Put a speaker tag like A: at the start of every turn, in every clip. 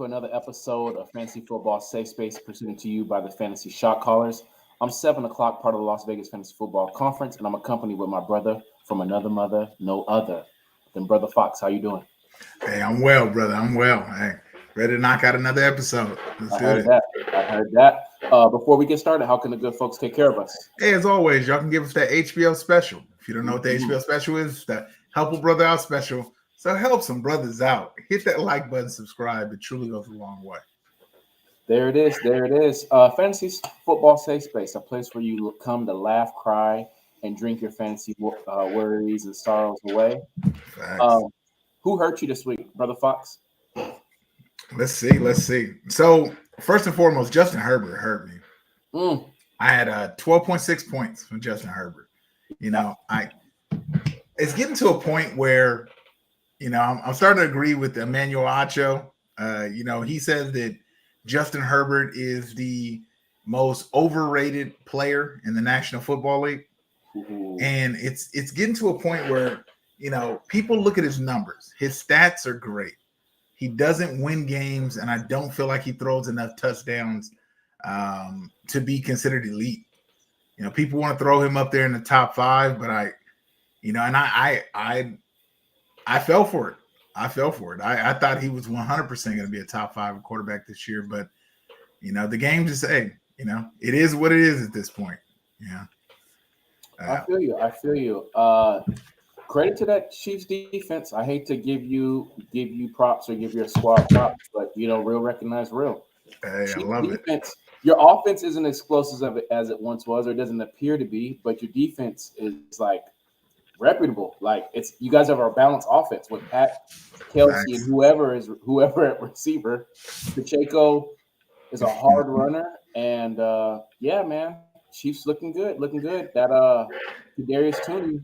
A: to another episode of Fantasy Football Safe Space presented to you by the Fantasy Shot Callers. I'm 7 o'clock, part of the Las Vegas Fantasy Football Conference, and I'm accompanied with my brother from another mother, no other than Brother Fox. How you doing?
B: Hey, I'm well, brother. I'm well. Hey, ready to knock out another episode. Let's do it.
A: I heard that. Before we get started, how can the good folks take care of us?
B: Hey, as always, y'all can give us that HBO special. If you don't know what the HBO special is, that Help a Brother Out special. So help some brothers out. Hit that like button, subscribe. It truly goes a long way.
A: There it is. Fantasy Football Safe Space, a place where you come to laugh, cry, and drink your fantasy worries and sorrows away. Who hurt you this week, Brother Fox?
B: Let's see. So first and foremost, Justin Herbert hurt me. I had 12.6 points from Justin Herbert. You know, it's getting to a point where, you know, I'm starting to agree with Emmanuel Acho. You know, he says that Justin Herbert is the most overrated player in the National Football League. And it's getting to a point where, you know, people look at his numbers. His stats are great. He doesn't win games, and I don't feel like he throws enough touchdowns to be considered elite. You know, people want to throw him up there in the top 5, but I fell for it. I thought he was 100% going to be a top 5 quarterback this year, but you know, the game just say, you know, it is what it is at this point. Yeah.
A: I feel you. Credit to that Chiefs defense. I hate to give you props or give your squad props, but you know, real recognize real.
B: Hey, I love
A: defense, it. Your offense isn't as explosive as it once was, or it doesn't appear to be, but your defense is like reputable. Like it's you guys have a balanced offense with Pat, Kelsey, and whoever at receiver. Pacheco is a hard runner, and yeah, man, Chiefs looking good. That Kadarius Toney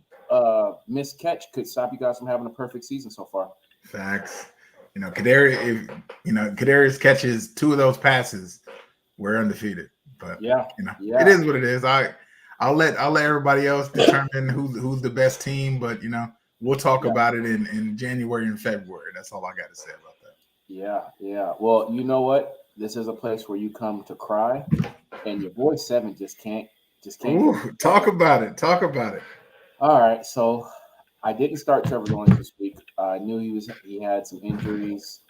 A: missed catch could stop you guys from having a perfect season so far.
B: Facts. You know, Kadarius catches 2 of those passes, we're undefeated. But it is what it is. I'll let everybody else determine who's the best team, but you know, we'll talk about it in January and February. That's all I got to say about that.
A: Yeah. Well, you know what? This is a place where you come to cry, and your boy 7 just can't.
B: Ooh, talk about it.
A: All right, so I didn't start Trevor Lawrence this week. I knew he had some injuries.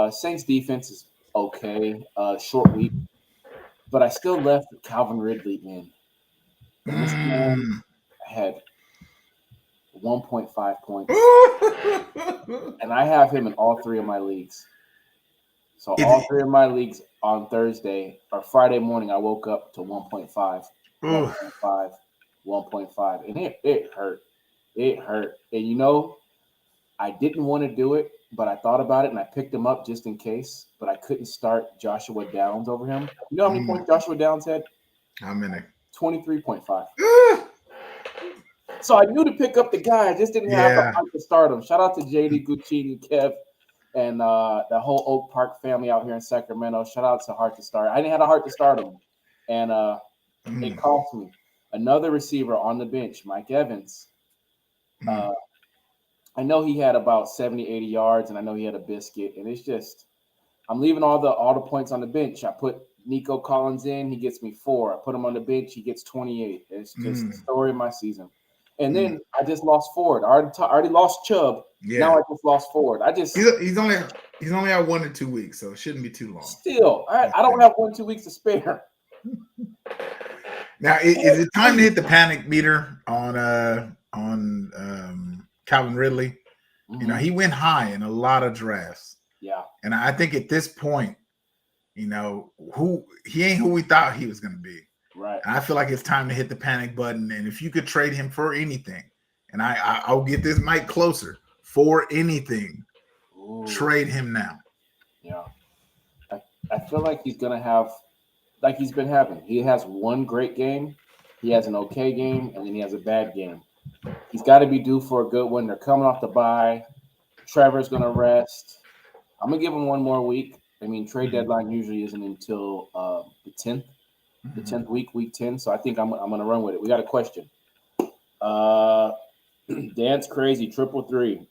A: Saints defense is okay, short week, but I still left Calvin Ridley in. And this man had 1.5 points, and I have him in all 3 of my leagues. So all 3 of my leagues on Thursday or Friday morning, I woke up to 1.5, 1.5, 1.5, and it hurt. It hurt. And you know, I didn't want to do it, but I thought about it and I picked him up just in case, but I couldn't start Joshua Downs over him. You know how many points Joshua Downs had?
B: How many?
A: 23.5. So I knew to pick up the guy. I just didn't have the heart to start him. Shout out to JD Guccini, Kev, and the whole Oak Park family out here in Sacramento. Shout out to Heart to Start. I didn't have a heart to start him. And it cost me. Another receiver on the bench, Mike Evans. I know he had about 70, 80 yards, and I know he had a biscuit. And it's just, I'm leaving all the points on the bench. I put Nico Collins in, he gets me 4. I put him on the bench, he gets 28. It's just the story of my season. And then I just lost Ford. I already lost Chubb. Yeah. Now I just lost Ford.
B: He's only had 1 to 2 weeks, so it shouldn't be too long.
A: Still, I don't have 1 2 weeks to spare.
B: Now, is it time to hit the panic meter on Calvin Ridley? You know, he went high in a lot of drafts.
A: Yeah.
B: And I think at this point, you know, he ain't who we thought he was going to be.
A: Right.
B: And I feel like it's time to hit the panic button. And if you could trade him for anything, and I'll get this mic closer, for anything, trade him now.
A: Yeah. I feel like he's going to have, like he's been having. He has 1 great game, he has an okay game, and then he has a bad game. He's got to be due for a good one. They're coming off the bye. Trevor's going to rest. I'm going to give him 1 more week. I mean, trade deadline usually isn't until the 10th. The 10th week 10. So I think I'm going to run with it. We got a question. Dance Crazy, 333.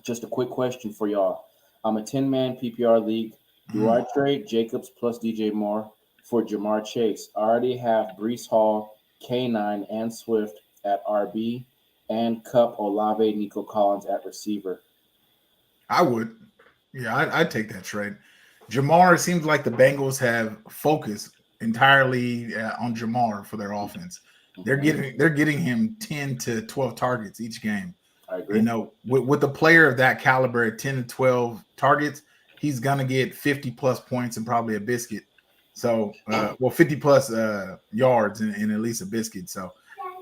A: Just a quick question for y'all. I'm a 10-man PPR league. Do I trade Jacobs plus DJ Moore for Jamar Chase? I already have Brees Hall, K9, and Swift at RB, and Cup, Olave, Nico Collins at receiver.
B: I would. Yeah, I'd take that trade. Jamar, it seems like the Bengals have focused entirely on Jamar for their offense. They're getting him 10 to 12 targets each game.
A: I agree.
B: You know, with a player of that caliber at 10 to 12 targets, he's gonna get 50 plus points and probably a biscuit. So 50 plus yards and at least a biscuit. So,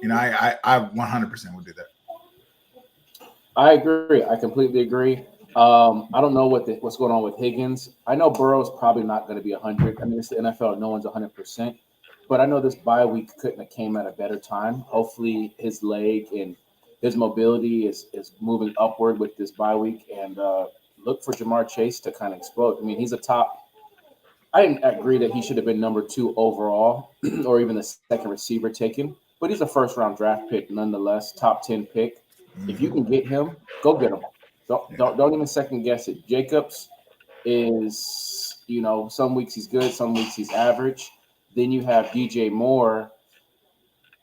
B: you know, I 100% would do that.
A: I agree. I completely agree. I don't know what's going on with Higgins. I know Burrow's probably not going to be 100. I mean, it's the NFL. No one's 100%. But I know this bye week couldn't have came at a better time. Hopefully his leg and his mobility is moving upward with this bye week. And look for Jamar Chase to kind of explode. I mean, he's a top – I didn't agree that he should have been number 2 overall or even the second receiver taken. But he's a first-round draft pick nonetheless, top 10 pick. If you can get him, go get him. Don't even second guess it. Jacobs is, you know, some weeks he's good, some weeks he's average. Then you have DJ Moore.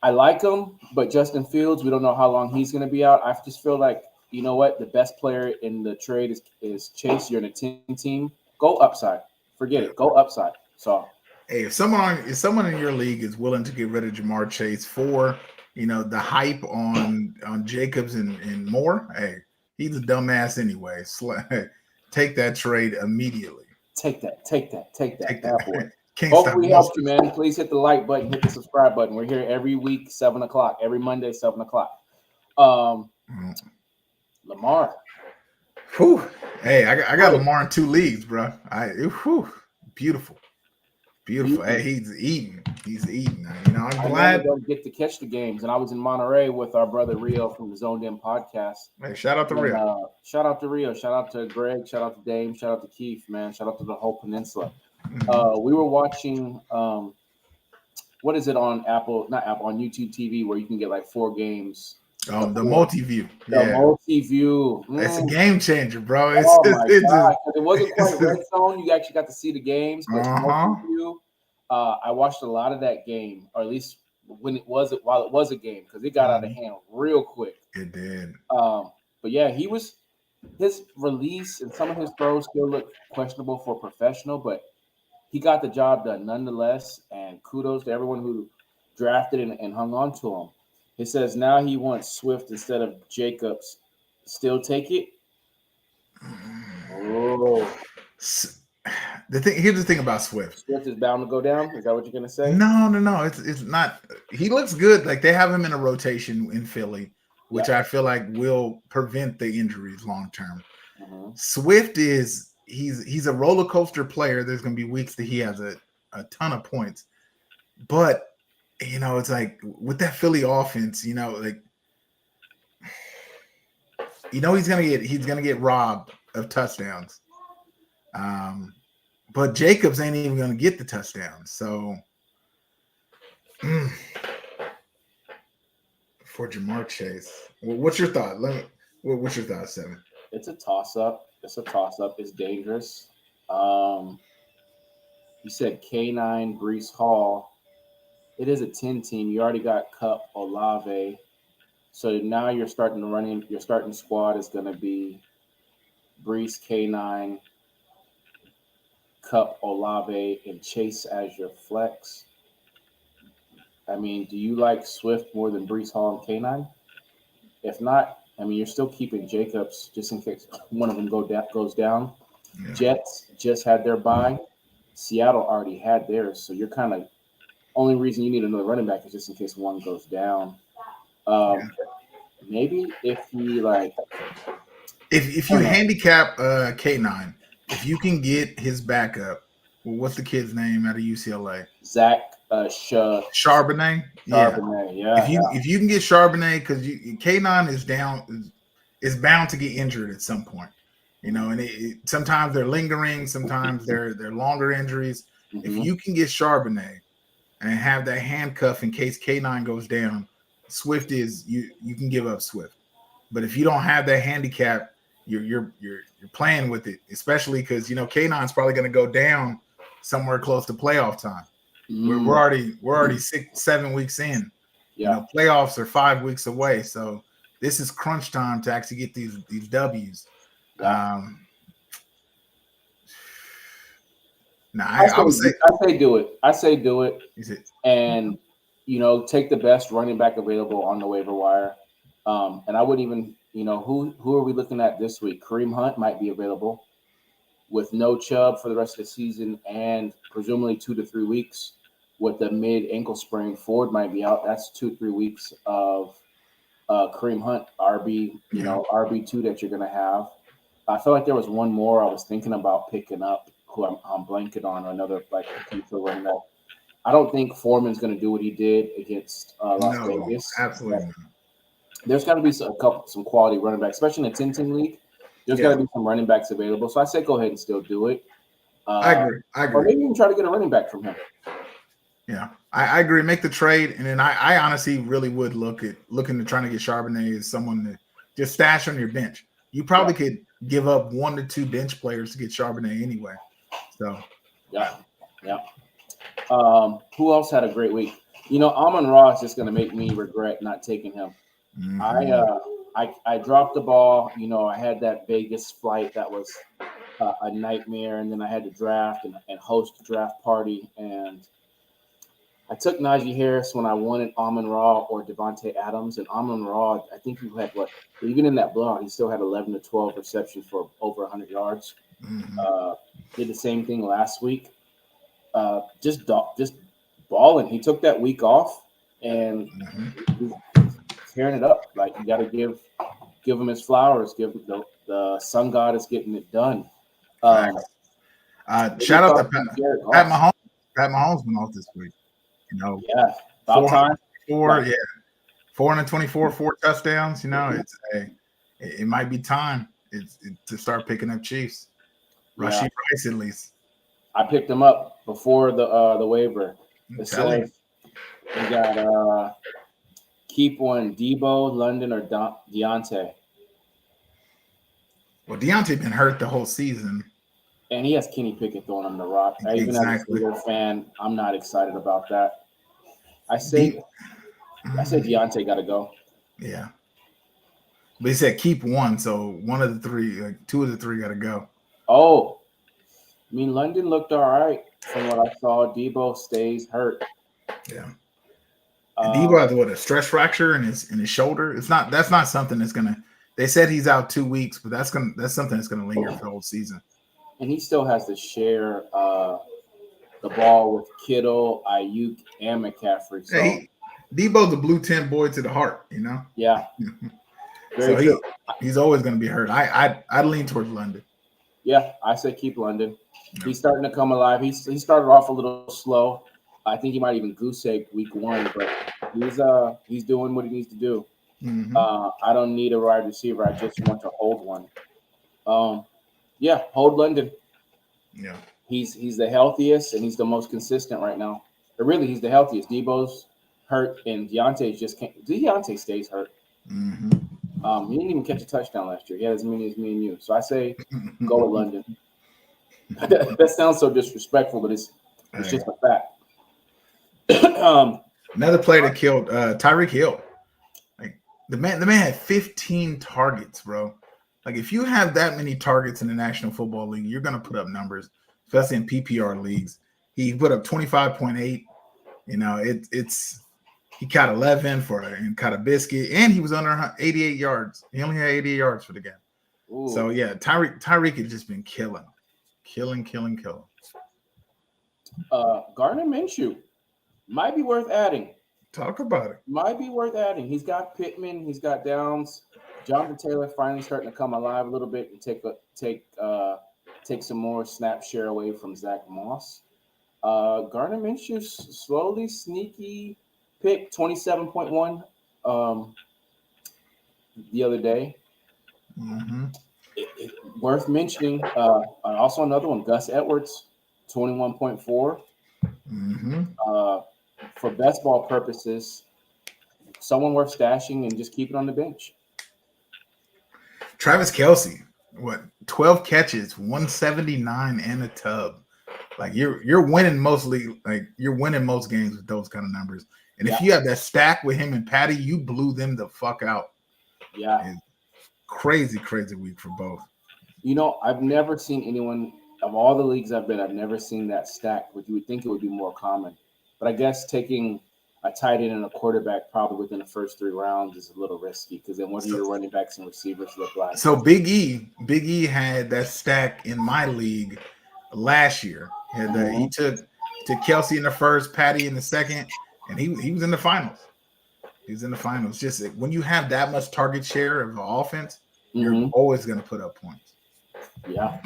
A: I like him, but Justin Fields, we don't know how long he's going to be out. I just feel like, you know what, the best player in the trade is Chase. You're in a 10 team. Go upside. Forget it. Go upside. So,
B: hey, if someone in your league is willing to get rid of Jamar Chase for, you know, the hype on Jacobs and Moore, hey, he's a dumbass anyway. Take that trade immediately.
A: Take that.
B: Can't
A: Hopefully
B: stop.
A: we helped you, man. Please hit the like button, hit the subscribe button. We're here every week, 7 o'clock. Every Monday, 7 o'clock. Lamar.
B: Whew. Hey, I got Lamar in 2 leagues, bro. Beautiful. Hey, he's eating. You know, I'm glad.
A: I don't get to catch the games, and I was in Monterey with our brother Rio from the Zoned In podcast.
B: Hey, shout out to Rio.
A: Shout out to Rio. Shout out to Greg. Shout out to Dame. Shout out to Keith, man. Shout out to the whole peninsula. We were watching. What is it on Apple? Not Apple, on YouTube TV, where you can get like 4 games.
B: The multi-view.
A: The multi-view.
B: It's a game changer, bro.
A: It wasn't quite red zone. You actually got to see the games, but multi-view. I watched a lot of that game, or at least while it was a game, because it got out of hand real quick.
B: It did.
A: But yeah, his release and some of his throws still look questionable for professional, but he got the job done nonetheless. And kudos to everyone who drafted and hung on to him. It says now he wants Swift instead of Jacobs. Still take it? Oh.
B: Here's the thing about Swift.
A: Swift is bound to go down. Is that what you're gonna say?
B: No. It's not. He looks good. Like, they have him in a rotation in Philly, which I feel like will prevent the injuries long term. Swift he's a roller coaster player. There's gonna be weeks that he has a ton of points, but you know, it's like with that Philly offense, you know, like, you know, he's gonna get robbed of touchdowns. But Jacobs ain't even gonna get the touchdowns. So for Jamar Chase, what's your thought? What's your thought, Seven?
A: It's a toss-up. It's dangerous. You said K9, Brees Hall. It is a 10 team. You already got Cup, Olave. So now you're starting to run in. Your starting squad is going to be Brees, K9, Cup, Olave, and Chase as your flex. I mean, do you like Swift more than Brees Hall and K9? If not, I mean, you're still keeping Jacobs just in case one of them goes down. Yeah. Jets just had their bye. Seattle already had theirs. So you're kind of only reason you need another running back is just in case one goes down. Maybe if you
B: handicap K9, if you can get his backup, what's the kid's name out of UCLA?
A: Zach
B: Charbonnet.
A: Yeah.
B: If you can get Charbonnet, because K9 is bound to get injured at some point, you know, and sometimes they're lingering, sometimes they're longer injuries. If you can get Charbonnet and have that handcuff in case K9 goes down, Swift is you can give up Swift. But if you don't have that handicap, you're playing with it, especially because K9's probably going to go down somewhere close to playoff time. We're already 6-7 weeks in.
A: Yeah.
B: Playoffs are 5 weeks away, so this is crunch time to actually get these W's.
A: Yeah.
B: I would say
A: do it. I say do it.
B: Is it?
A: And take the best running back available on the waiver wire. And I wouldn't even, who are we looking at this week? Kareem Hunt might be available with no Chubb for the rest of the season and presumably 2 to 3 weeks with the mid ankle sprain. Ford might be out. That's 2-3 weeks of Kareem Hunt RB, RB2 that you're going to have. I feel like there was one more I was thinking about picking up who I'm blanking on, another like running back. I don't think Foreman's going to do what he did against Las Vegas.
B: Absolutely not.
A: There's got to be some quality running backs, especially in the 10-10 league. There's got to be some running backs available. So I say go ahead and still do it.
B: I agree.
A: Or maybe even try to get a running back from him.
B: Yeah, I agree. Make the trade, and then I honestly really would looking to trying to get Charbonnet as someone to just stash on your bench. You probably could give up 1 to 2 bench players to get Charbonnet anyway. So
A: yeah. Who else had a great week? Amon-Ra is just going to make me regret not taking him. Mm-hmm. I dropped the ball. I had that Vegas flight that was a nightmare, and then I had to draft and host a draft party, and I took Najee Harris when I wanted Amon-Ra or Devontae Adams, and Amon-Ra, I think he had even in that blowout, he still had 11 to 12 receptions for over 100 yards. Mm-hmm. Did the same thing last week. Just balling. He took that week off and he's tearing it up. Like, you got to give him his flowers. Give him the sun god is getting it done.
B: Shout out to Pat Mahomes. Pat Mahomes went off this week.
A: About time.
B: 424, 4 touchdowns. It might be time to start picking up Chiefs. Rashee Rice, at least.
A: I picked him up before the waiver. It says we got keep one Debo, London, or Deontay.
B: Well, Deontay been hurt the whole season.
A: And he has Kenny Pickett throwing him the rock. Even as a Steelers fan, I'm not excited about that. I say Deontay got to go.
B: Yeah. But he said keep one, so one of the three, 2 of the 3 got to go.
A: Oh, I mean, London looked all right from what I saw. Debo stays hurt.
B: Yeah. Debo has a stress fracture in his shoulder. That's not something that's gonna. They said he's out 2 weeks, but that's something that's gonna linger for the whole season.
A: And he still has to share the ball with Kittle, Ayuk, and McCaffrey. So
B: Debo's the blue tent boy to the heart,
A: Yeah.
B: So he's always gonna be hurt. I lean towards London.
A: Yeah, I say keep London. He's starting to come alive. He started off a little slow. I think he might even goose egg week 1, but he's doing what he needs to do. Mm-hmm. I don't need a wide receiver. I just want to hold one. Hold London.
B: Yeah,
A: he's the healthiest and he's the most consistent right now. But really, he's the healthiest. Debo's hurt and Deontay just can't. Deontay stays hurt.
B: Mm-hmm.
A: He didn't even catch a touchdown last year. He had as many as me and you. So I say go with London. That sounds so disrespectful, but it's just a fact.
B: Another player that killed Tyreek Hill. Like the man had 15 targets, bro. Like if you have that many targets in the National Football League, you're gonna put up numbers, especially in PPR leagues. He put up 25.8. He caught 11 and caught a biscuit, and he was under 88 yards. He only had 88 yards for the game. Ooh. So yeah, Tyreek has just been killing.
A: Gardner Minshew might be worth adding.
B: Talk about it.
A: Might be worth adding. He's got Pittman. He's got Downs. Jonathan Taylor finally starting to come alive a little bit and take some more snap share away from Zach Moss. Gardner Minshew slowly sneaky pick 27.1 the other day.
B: Mm-hmm.
A: Worth mentioning. Also another one, Gus Edwards, 21.4.
B: Mm-hmm.
A: For best ball purposes, someone worth stashing and just keep it on the bench.
B: Travis Kelce, 12 catches, 179 and a tub. Like you're winning mostly, like you're winning most games with those kind of numbers. And if you have that stack with him and Patty, you blew them the fuck out.
A: Yeah.
B: And crazy week for both.
A: You know, I've never seen anyone of all the leagues I've been, I've never seen that stack, but you would think it would be more common. But I guess taking a tight end and a quarterback probably within the first 3 rounds is a little risky because then what do your running backs and receivers look like?
B: So Big E had that stack in my league last year. He took Kelsey in the first, Patty in the second, and he was in the finals. He was in the finals. Just when you have that much target share of the offense, you're always going to put up points.
A: Yeah,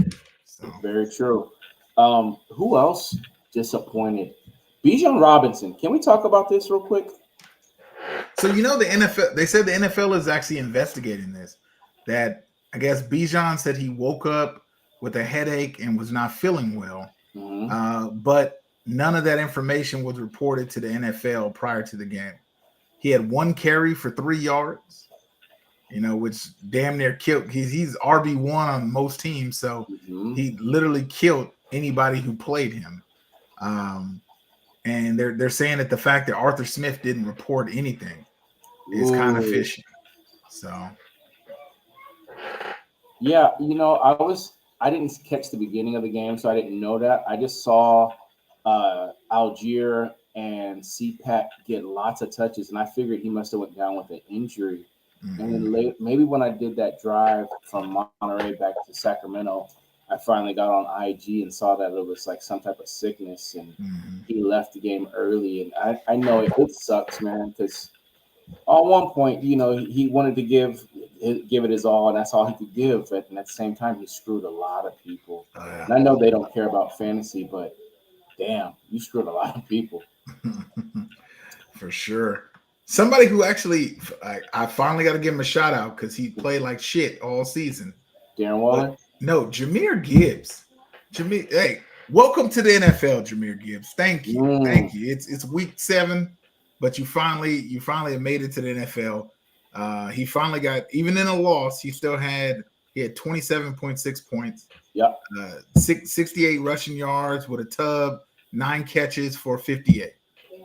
A: so. Very true. Who else disappointed? Bijan Robinson. Can we talk about this real quick?
B: So, you know, the NFL, they said the NFL is actually investigating this. That I guess Bijan said he woke up with a headache and was not feeling well. But none of that information was reported to the NFL prior to the game. He had 1 carry for 3 yards, you know, which damn near killed. He's RB1 on most teams. So he literally killed anybody who played him. And they're saying that the fact that Arthur Smith didn't report anything is kind of fishy. So,
A: yeah, you know, I didn't catch the beginning of the game, so I didn't know that. I just saw Algier and CPAC get lots of touches, and I figured he must have went down with an injury. And then maybe when I did that drive from Monterey back to Sacramento, I finally got on IG and saw that it was like some type of sickness, and he left the game early. And I know it sucks, man, because at one point, you know, he wanted to give it his all, and that's all he could give. But at the same time, he screwed a lot of people. And I know they don't care about fantasy, but damn, you screwed a lot of people.
B: For sure. Somebody who actually, I finally got to give him a shout out because he played like shit all season.
A: Darren Waller?
B: No, Jahmyr Gibbs. Hey, welcome to the NFL, Jahmyr Gibbs. Thank you. Thank you. It's week 7, but you finally made it to the NFL. He finally got, even in a loss, he had 27.6 points.
A: Yep.
B: 68 rushing yards with a tub, 9 catches for 58,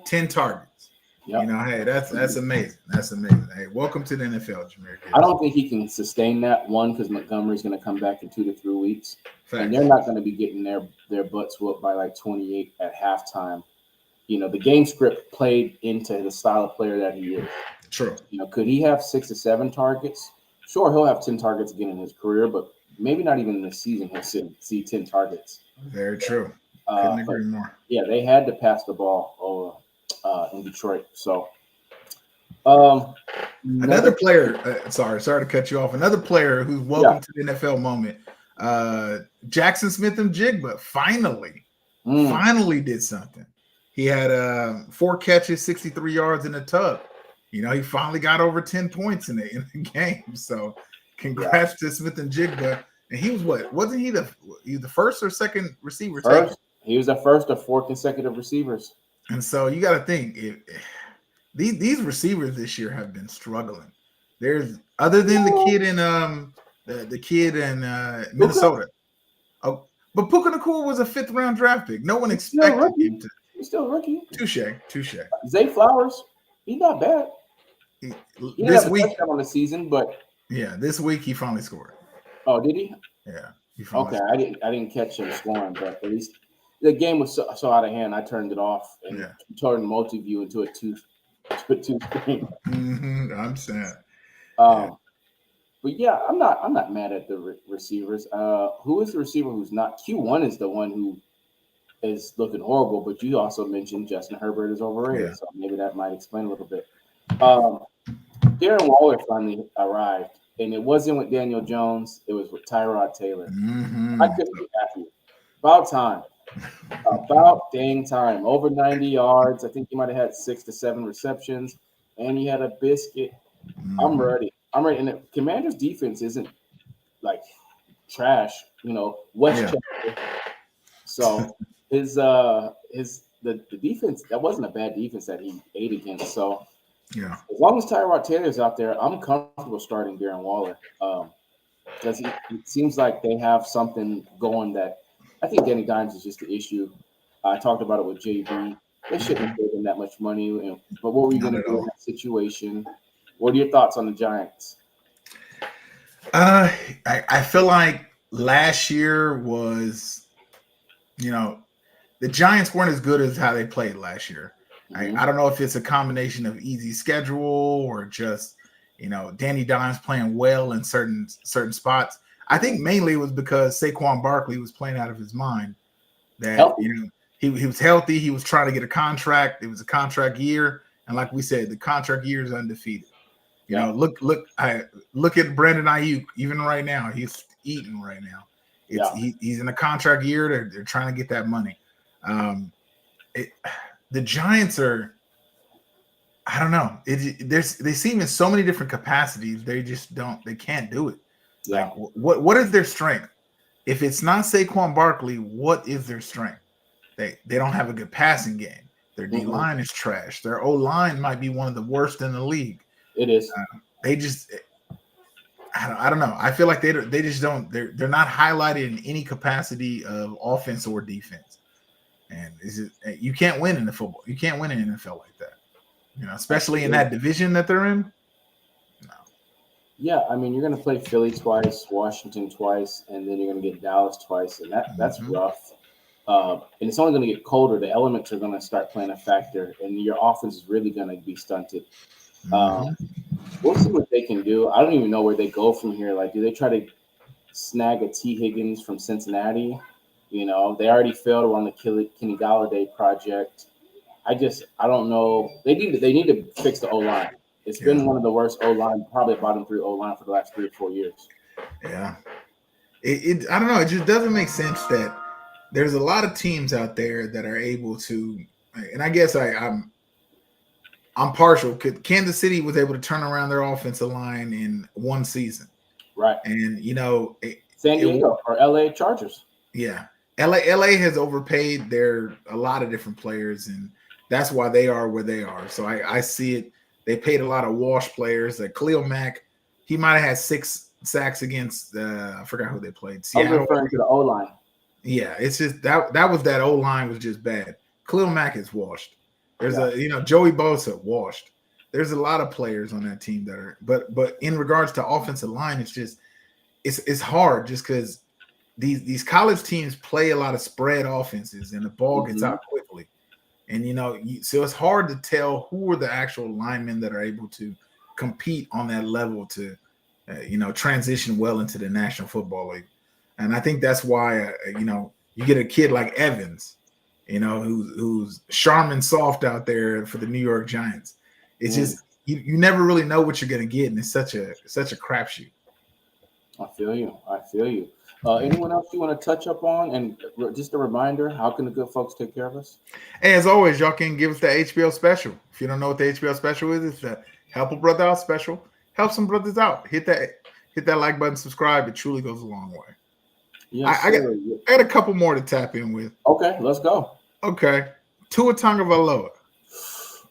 B: 10 targets. Yep. You know, hey, that's amazing. That's amazing. Hey, welcome to the NFL, Jahmyr Gibbs.
A: I don't think he can sustain that one because Montgomery's going to come back in 2 to 3 weeks, and they're not going to be getting their butts whooped by like 28 at halftime. You know, the game script played into the style of player that he is.
B: True.
A: You know, could he have 6 to 7 targets? Sure, he'll have 10 targets again in his career, but maybe not even in this season he'll see 10 targets.
B: Very true. Couldn't agree more.
A: Yeah, they had to pass the ball over in Detroit. So
B: another player, sorry to cut you off. Another player who's welcome to the NFL moment. Jackson Smith-Njigba finally did something. He had 4 catches, 63 yards in a tub. You know, he finally got over 10 points in the game. So congrats to Smith-Njigba. And he was wasn't he the first or second receiver?
A: He was the first of 4 consecutive receivers.
B: And so you got to think these receivers this year have been struggling. There's other than the kid in Minnesota. Oh, but Puka Nacua was a 5th round draft pick. No one expected him to.
A: He's still a rookie.
B: Touche.
A: Zay Flowers, he's not bad. He
B: this week
A: on the season, but
B: this week he finally scored.
A: Oh, did he?
B: Yeah.
A: Okay, I didn't catch him scoring, but at least the game was so out of hand. I turned it off and turned multi-view into a two screen.
B: I'm sad.
A: But yeah, I'm not mad at the receivers. Who is the receiver who's not? Q1 is the one who is looking horrible, but you also mentioned Justin Herbert is overrated, so maybe that might explain a little bit. Darren Waller finally arrived, and it wasn't with Daniel Jones; it was with Tyrod Taylor. I couldn't be happier. About time. About dang time. Over 90 yards. I think he might have had 6 to 7 receptions, and he had a biscuit. I'm ready. And the Commanders' defense isn't like trash, you know. Westchester. So the defense, that wasn't a bad defense that he ate against. So as long as Tyrod Taylor's out there, I'm comfortable starting Darren Waller. because it seems like they have something going that I think Danny Dimes is just the issue. I talked about it with JB. They shouldn't have paid him that much money. But what were you going to do in that situation? What are your thoughts on the Giants?
B: I feel like last year was, the Giants weren't as good as how they played last year. Mm-hmm. I don't know if it's a combination of easy schedule or just, Danny Dimes playing well in certain spots. I think mainly it was because Saquon Barkley was playing out of his mind. That he was healthy. He was trying to get a contract. It was a contract year, and like we said, the contract year is undefeated. Look at Brandon Ayuk. Even right now, he's eating right now. He's in a contract year. They're trying to get that money. The Giants are, I don't know. They seem in so many different capacities. They just don't. They can't do it.
A: Yeah.
B: Like what is their strength? If it's not Saquon Barkley, what is their strength? They don't have a good passing game. Their D line is trash. Their O line might be one of the worst in the league.
A: It is.
B: They just, I don't know. I feel like they just don't. They're not highlighted in any capacity of offense or defense. And you can't win in the football. You can't win in the NFL like that. Especially in that division that they're in. No.
A: Yeah, I mean, you're going to play Philly twice, Washington twice, and then you're going to get Dallas twice, and that's rough. And it's only going to get colder. The elements are going to start playing a factor, and your offense is really going to be stunted. We'll see what they can do. I don't even know where they go from here. Like, do they try to snag a T. Higgins from Cincinnati? They already failed on the Kenny Golladay project. I don't know. They need to fix the O-line. It's been one of the worst O-line, probably bottom 3 O-line for the last 3 or 4 years.
B: Yeah. I don't know. It just doesn't make sense that there's a lot of teams out there that are able to, and I guess I'm partial. Kansas City was able to turn around their offensive line in one season.
A: Right.
B: And,
A: San Diego or LA Chargers.
B: Yeah. LA has overpaid a lot of different players, and that's why they are where they are. So I see it. They paid a lot of wash players. Like Khalil Mack, he might have had 6 sacks against I forgot who they played.
A: Seattle. I'm referring to the O-line.
B: Yeah, it's just that O-line was just bad. Khalil Mack is washed. There's Joey Bosa washed. There's a lot of players on that team that are, but in regards to offensive line, it's just it's hard just because these college teams play a lot of spread offenses and the ball gets out quickly. And, so it's hard to tell who are the actual linemen that are able to compete on that level to, transition well into the National Football League. And I think that's why, you get a kid like Evans, who's Charmin soft out there for the New York Giants. It's just, you never really know what you're going to get. And it's such a crapshoot.
A: I feel you. Anyone else you want to touch up on? And just a reminder, how can the good folks take care of us?
B: Hey, as always, y'all can give us the HBO special. If you don't know what the HBO special is, it's the Help a Brother Out special. Help some brothers out. Hit that like button, subscribe. It truly goes a long way. Yes, I got a couple more to tap in with.
A: Okay, let's go.
B: Okay. Tua Tagovailoa.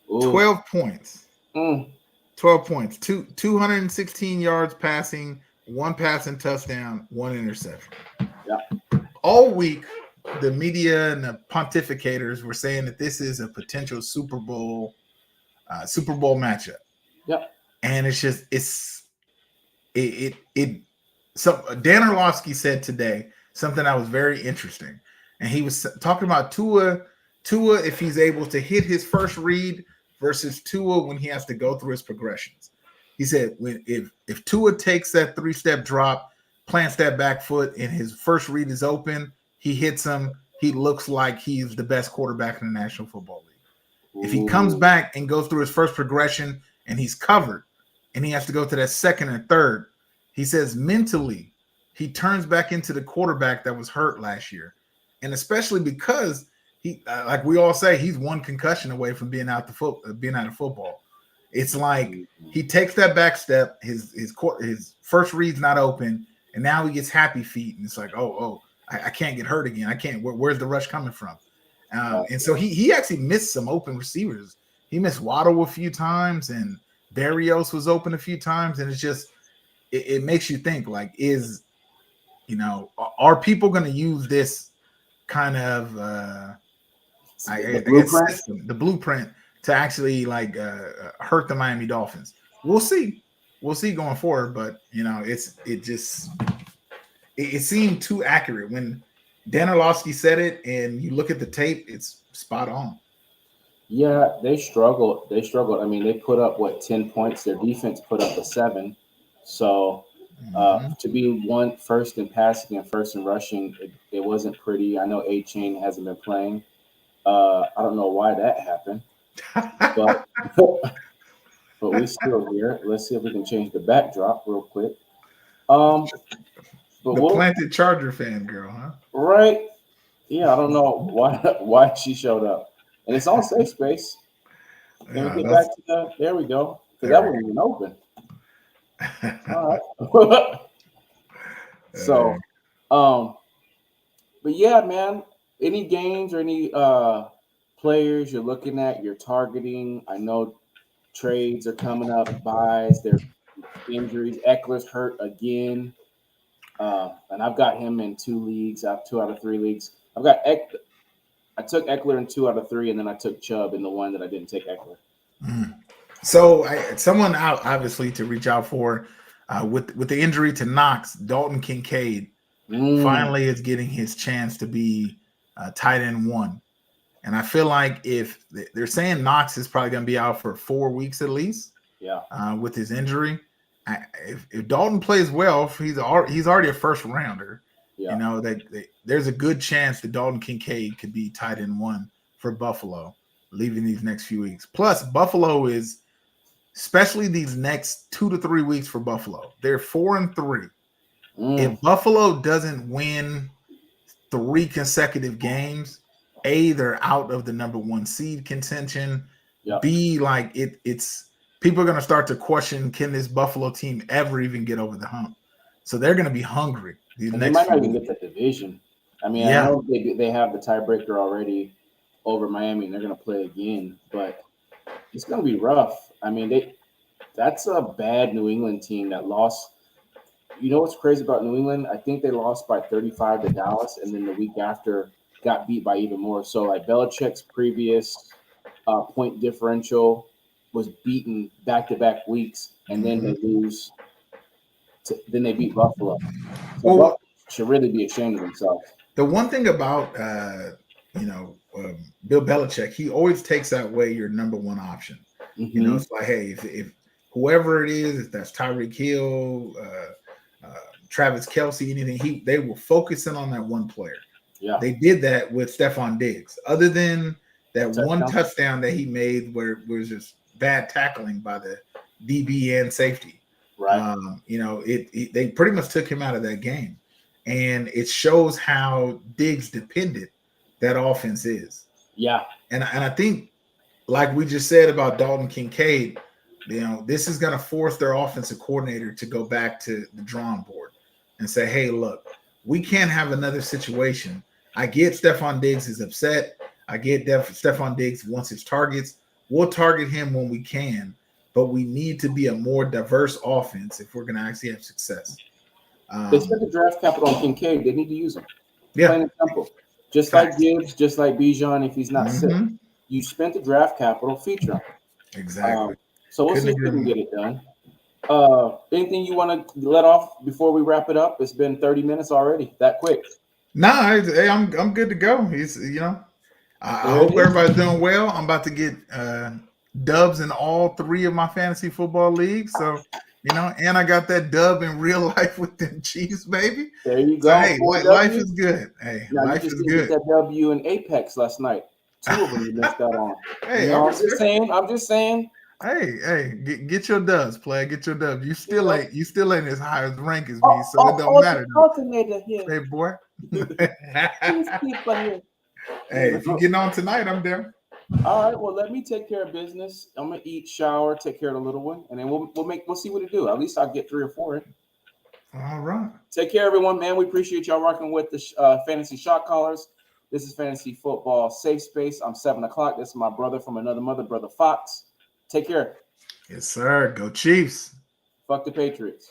B: 12 points. 12 points. 216 yards passing, 1 passing touchdown, 1 interception.
A: Yeah.
B: All week, the media and the pontificators were saying that this is a potential Super Bowl matchup.
A: Yep.
B: And it's just So Dan Orlovsky said today something that was very interesting, and he was talking about Tua if he's able to hit his first read versus Tua when he has to go through his progressions. He said if Tua takes that 3-step drop, plants that back foot, and his first read is open, he hits him. He looks like he's the best quarterback in the National Football League. Ooh. If he comes back and goes through his first progression and he's covered, and he has to go to that second and third, he says mentally he turns back into the quarterback that was hurt last year, and especially because he, like we all say, he's 1 concussion away from being out of football. It's like he takes that back step, his first read's not open, and now he gets happy feet, and it's like, I can't get hurt again. I can't. Where's the rush coming from? And so he actually missed some open receivers. He missed Waddle a few times, and Berrios was open a few times, and it's just it makes you think, like, are people going to use this kind of I guess system, the blueprint, to actually like hurt the Miami Dolphins? We'll see going forward, but it seemed too accurate when Dan Orlovsky said it, and you look at the tape, it's spot on.
A: Yeah, they struggled. I mean, they put up 10 points. Their defense put up a 7. So to be first in passing and first in rushing, it wasn't pretty. I know A-Chain hasn't been playing. I don't know why that happened, but but we still here. Let's see if we can change the backdrop real quick. But
B: the planted Charger fan girl, huh?
A: Right? Yeah, I don't know why she showed up. And it's on Safe Space. Can we get back to there we go. Because that wasn't even open. All right. So, but yeah, man, any games or any players you're looking at, you're targeting? I know trades are coming up, buys, there's injuries. Eckler's hurt again. And I've got him in 2 leagues. I have 2 out of 3 leagues. I took Eckler in 2 out of 3, and then I took Chubb in the one that I didn't take Eckler.
B: So someone out obviously to reach out for with the injury to Knox, Dalton Kincaid finally is getting his chance to be tight end 1. And I feel like if they're saying Knox is probably going to be out for 4 weeks at least, with his injury. If Dalton plays well, he's already a first rounder. Yeah. There's a good chance that Dalton Kincaid could be tight end 1 for Buffalo, leaving these next few weeks. Plus, Buffalo is, especially these next 2 to 3 weeks for Buffalo, they're 4-3. If Buffalo doesn't win 3 consecutive games, A, they're out of the number 1 seed contention. Yep. B, like it's people are going to start to question, can this Buffalo team ever even get over the hump? So they're going to be hungry.
A: They might not even get the division. I mean, I know they have the tiebreaker already over Miami, and they're going to play again, but it's going to be rough. I mean, that's a bad New England team that lost. You know what's crazy about New England? I think they lost by 35 to Dallas, and then the week after got beat by even more. So, like, Belichick's previous point differential was beaten back-to-back weeks, and then they lose. Then they beat Buffalo. So Buffalo should really be ashamed of themselves.
B: The one thing about Bill Belichick, he always takes away your number 1 option. It's like, hey, if whoever it is, if that's Tyreek Hill, Travis Kelce, anything, they will focus in on that one player. Yeah, they did that with Stephon Diggs. Other than that one touchdown that he made, where it was just bad tackling by the DB and safety. Right. They pretty much took him out of that game, and it shows how Diggs dependent that offense is. Yeah, and I think, like we just said about Dalton Kincaid, this is going to force their offensive coordinator to go back to the drawing board and say, hey, look, we can't have another situation. I get Stephon Diggs is upset. I get Stephon Diggs wants his targets. We'll target him when we can, but we need to be a more diverse offense if we're going to actually have success.
A: They spent the draft capital on Kincaid. They need to use him. Yeah. Plain and simple. Just like Gibbs, just like Bijan, if he's not sick. You spent the draft capital, feature him.
B: Exactly.
A: So we'll see if we can get it done. Anything you want to let off before we wrap it up? It's been 30 minutes already. That quick.
B: Nah, I'm good to go. I hope everybody's doing well. I'm about to get dubs in all 3 of my fantasy football leagues. So, and I got that dub in real life with them Chiefs, baby.
A: There you go.
B: So, hey, life is good. Hey, life is good.
A: That W in Apex last night. 2 of them you missed out on. Hey, I'm just saying.
B: Hey, get your dubs, player. Get your dubs. You still ain't as high as rank as me, so it don't matter. Hey, boy. Hey, if you getting on tonight, I'm there.
A: All right. Well, let me take care of business. I'm gonna eat, shower, take care of the little one, and then we'll see what to do. At least I'll get 3 or 4 in.
B: All right.
A: Take care, everyone, man. We appreciate y'all rocking with the Fantasy Shot Callers. This is Fantasy Football Safe Space. I'm 7 o'clock. This is my brother from another mother, Brother Fox. Take care.
B: Yes, sir. Go Chiefs.
A: Fuck the Patriots.